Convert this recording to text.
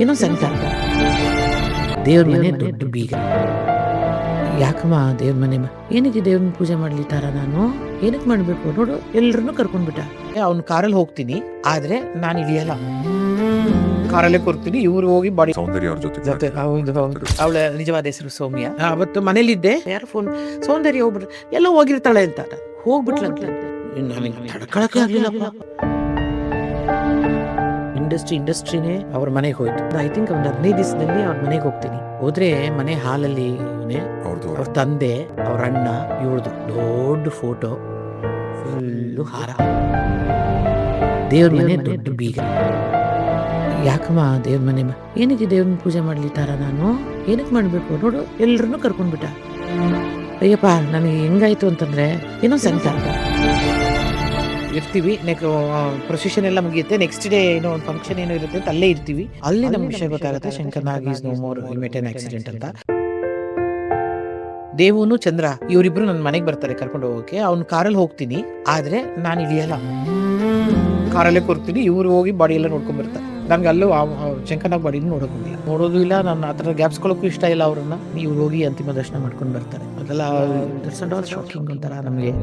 ಏನೋ ಸಂಕಟ. ದೇವ್ರ ಮನೆ ದೊಡ್ಡ ಬೀಗ. ಯಾಕಮ್ಮ ದೇವ್ರ ಮನೆ ಏನಕ್ಕೆ ದೇವ್ರನ್ನ ಪೂಜೆ ಮಾಡ್ಲಿ ತರ ನಾನು ಏನಕ್ಕೆ ಮಾಡ್ಬೇಕು ನೋಡು, ಎಲ್ರನ್ನೂ ಕರ್ಕೊಂಡ್ಬಿಟ್ಟ. ಅವ್ನ ಕಾರಲ್ಲಿ ಹೋಗ್ತೀನಿ, ಆದ್ರೆ ನಾನು ಇಳಿಯಲ್ಲ, ಕಾರಲ್ಲೇ ಕೊಡ್ತೀನಿ. ಇವ್ರು ಹೋಗಿ ಬಾಡಿ ಸೌಂದರ್ಯ ಅವ್ರ ಜೊತೆ ಅವಳ ನಿಜವಾದ ಹೆಸರು ಸೌಮ್ಯ. ಅವತ್ತು ಮನೇಲಿದ್ದೆ, ಯಾರು ಫೋನ್ ಸೌಂದರ್ಯ ಹೋಗ್ಬಿಟ್ರೆ ಎಲ್ಲ ಹೋಗಿರ್ತಾಳೆ ಅಂತ ಹೋಗ್ಬಿಟ್ಲಂತ. ನನಗೆ ತಡ್ಕೊಳಕ್ಕೆ ಆಗ್ಲಿಲ್ಲಪ್ಪ. ಇಂಡಸ್ಟ್ರಿನೇ ಅವ್ರ ಮನೆಗೆ ಹೋಯ್ತು. ಐ ಥಿಂಕ್ ಒಂದು 15 ದಿವಸದಲ್ಲಿ ಅವ್ರ ಮನೆಗೆ ಹೋಗ್ತೀನಿ. ಹೋದ್ರೆ ಮನೆ ಹಾಲಲ್ಲಿ ಅವ್ರ ತಂದೆ, ಅವ್ರ ಅಣ್ಣ, ಇವ್ರದ್ದು ದೊಡ್ಡ ಫೋಟೋ, ಫುಲ್ಲು ಹಾರ. ದೇವ್ರ ಮನೆ ದೊಡ್ಡ ಬೀಗ. ಯಾಕಮ್ಮ ದೇವ್ರ ಮನೆ ಏನಕ್ಕೆ ದೇವ್ರನ್ನ ಪೂಜೆ ಮಾಡ್ಲಿ ತರ ನಾನು ಏನಕ್ಕೆ ಮಾಡ್ಬೇಕು ನೋಡು, ಎಲ್ರನ್ನೂ ಕರ್ಕೊಂಡ್ಬಿಟ್ಟ. ಅಯ್ಯಪ್ಪ ನನಗೆ ಹೆಂಗಾಯ್ತು ಅಂತಂದ್ರೆ ಏನೋ ಸಂಕಟ. ಇರ್ತೀವಿ, ಪ್ರೊಸೆಷನ್ ಎಲ್ಲ ಮುಗಿಯುತ್ತೆ, ನೆಕ್ಸ್ಟ್ ಡೇ ಏನೋ ಒಂದು ಫಂಕ್ಷನ್ ಏನೋ ಇರುತ್ತೆ ಅಂತ ಅಲ್ಲೇ ಇರ್ತೀವಿ. ಅಲ್ಲಿ ನಮ್ಗೆ ವಿಷಯ ಗೊತ್ತಾಗುತ್ತೆ, Shankar Nag is no more, he met an accident ಅಂತ. ದೇವನು ಚಂದ್ರ ಇವರಿಬ್ರು ನನ್ನ ಮನೆಗೆ ಬರ್ತಾರೆ ಕರ್ಕೊಂಡು ಹೋಗೋಕೆ. ಅವ್ನ ಕಾರಲ್ಲಿ ಹೋಗ್ತೀನಿ, ಆದ್ರೆ ನಾನು ಇಳಿಯಲ್ಲ, ಕಾರಲ್ಲೇ ಕೊಡ್ತೀನಿ. ಇವ್ರು ಹೋಗಿ ಬಾಡಿ ಎಲ್ಲ ನೋಡ್ಕೊಂಡ್ ಬರ್ತಾರೆ. ನನ್ಗೆ ಅಲ್ಲೂ ಶಂಕರ್ನಾಗ್ ಬಾಡಿ ನೋಡೋದು ಇಲ್ಲ. ನಾನು ಆ ಥರ ಗ್ಯಾಪ್ಸ್ಕೊಳ್ಳೋಕ್ಕೂ ಇಷ್ಟ ಇಲ್ಲ ಅವ್ರನ್ನ. ಇವ್ರು ಹೋಗಿ ಅಂತಿಮ ದರ್ಶನ ಮಾಡ್ಕೊಂಡು ಬರ್ತಾರೆ. ಅದೆಲ್ಲ ಶಾಕಿಂಗ್ ಒಂಥರ ನಮಗೆ.